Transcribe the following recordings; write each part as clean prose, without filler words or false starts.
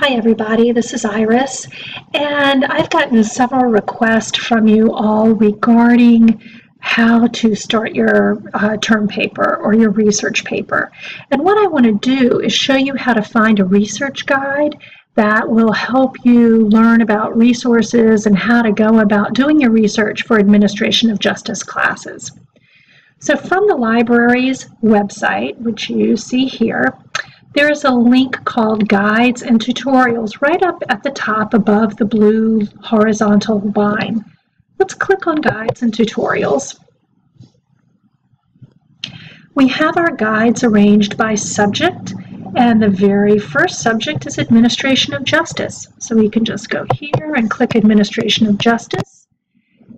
Hi everybody, this is Iris, and I've gotten several requests from you all regarding how to start your term paper or your research paper. And what I want to do is show you how to find a research guide that will help you learn about resources and how to go about doing your research for administration of justice classes. So from the library's website, which you see here, there is a link called Guides and Tutorials right up at the top above the blue horizontal line. Let's click on Guides and Tutorials. We have our guides arranged by subject, and the very first subject is Administration of Justice. So we can just go here and click Administration of Justice.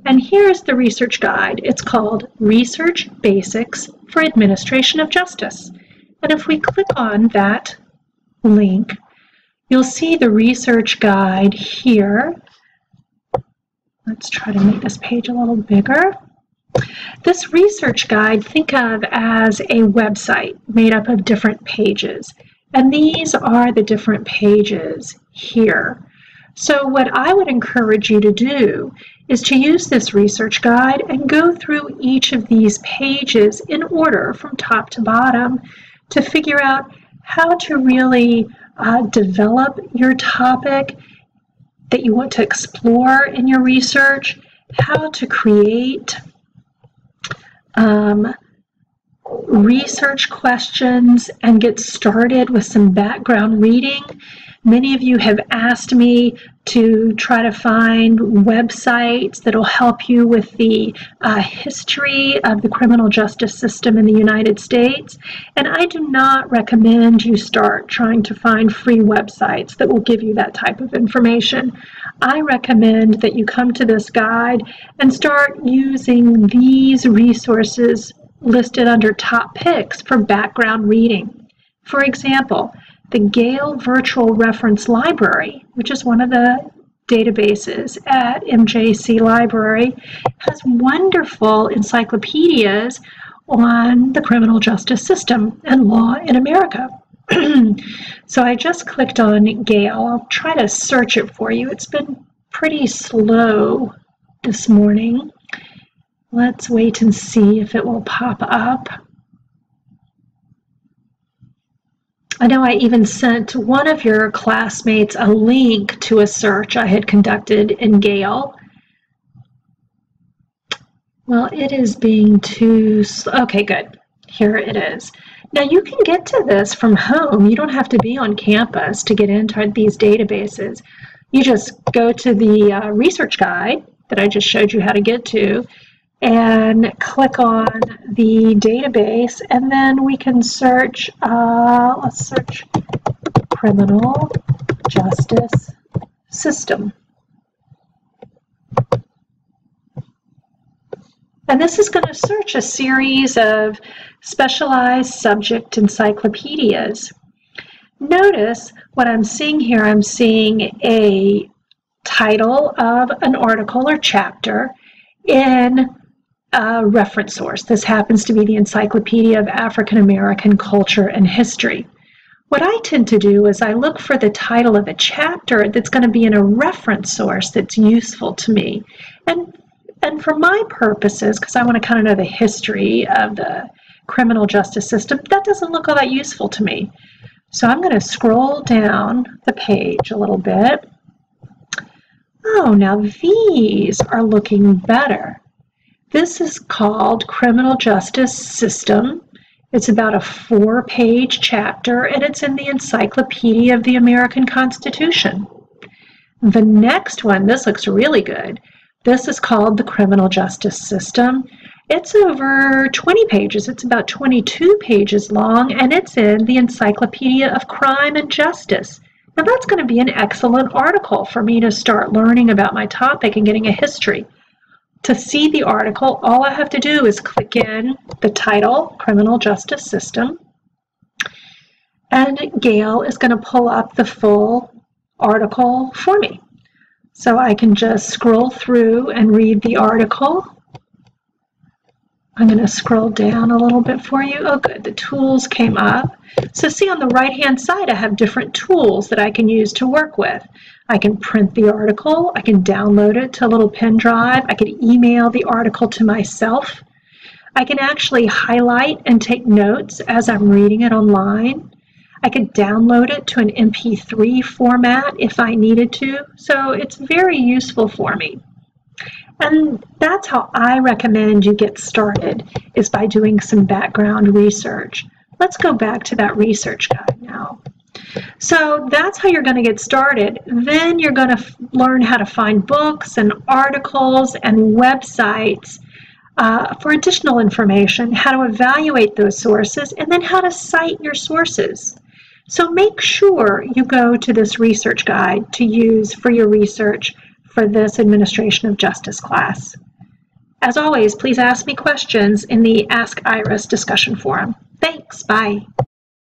And here's the research guide. It's called Research Basics for Administration of Justice. And if we click on that link, you'll see the research guide here. Let's try to make this page a little bigger. This research guide, think of as a website made up of different pages. And these are the different pages here. So what I would encourage you to do is to use this research guide and go through each of these pages in order from top to bottom to figure out how to really develop your topic that you want to explore in your research, how to create research questions and get started with some background reading. Many of you have asked me to try to find websites that will help you with the history of the criminal justice system in the United States. And I do not recommend you start trying to find free websites that will give you that type of information. I recommend that you come to this guide and start using these resources listed under top picks for background reading. For example, the Gale Virtual Reference Library, which is one of the databases at MJC Library, has wonderful encyclopedias on the criminal justice system and law in America. So I just clicked on Gale. I'll try to search it for you. It's been pretty slow this morning. Let's wait and see if it will pop up. I know I even sent one of your classmates a link to a search I had conducted in Gale. Well, it is being too slow. Okay, good. Here it is. Now you can get to this from home. You don't have to be on campus to get into these databases. You just go to the research guide that I just showed you how to get to and click on the database, and then we can search, let's search criminal justice system. And this is going to search a series of specialized subject encyclopedias. Notice what I'm seeing here. I'm seeing a title of an article or chapter in a reference source. This happens to be the Encyclopedia of African American Culture and History. What I tend to do is I look for the title of a chapter that's going to be in a reference source that's useful to me. And for my purposes, because I want to kind of know the history of the criminal justice system, that doesn't look all that useful to me. So I'm going to scroll down the page a little bit. Oh, now these are looking better. This is called Criminal Justice System. It's about a 4-page chapter, and it's in the Encyclopedia of the American Constitution. The next one, this looks really good. This is called the Criminal Justice System. It's over 20 pages. It's about 22 pages long, and it's in the Encyclopedia of Crime and Justice. Now that's going to be an excellent article for me to start learning about my topic and getting a history. To see the article, all I have to do is click in the title, Criminal Justice System, and Gale is going to pull up the full article for me. So I can just scroll through and read the article. I'm going to scroll down a little bit for you. Oh, good. The tools came up. So see on the right-hand side, I have different tools that I can use to work with. I can print the article. I can download it to a little pen drive. I can email the article to myself. I can actually highlight and take notes as I'm reading it online. I could download it to an MP3 format if I needed to. So it's very useful for me. And that's how I recommend you get started, is by doing some background research. Let's go back to that research guide now. So that's how you're going to get started. Then you're going to learn how to find books and articles and websites for additional information, how to evaluate those sources, and then how to cite your sources. So make sure you go to this research guide to use for your research for this Administration of Justice class. As always, please ask me questions in the Ask Iris discussion forum. Thanks. Bye.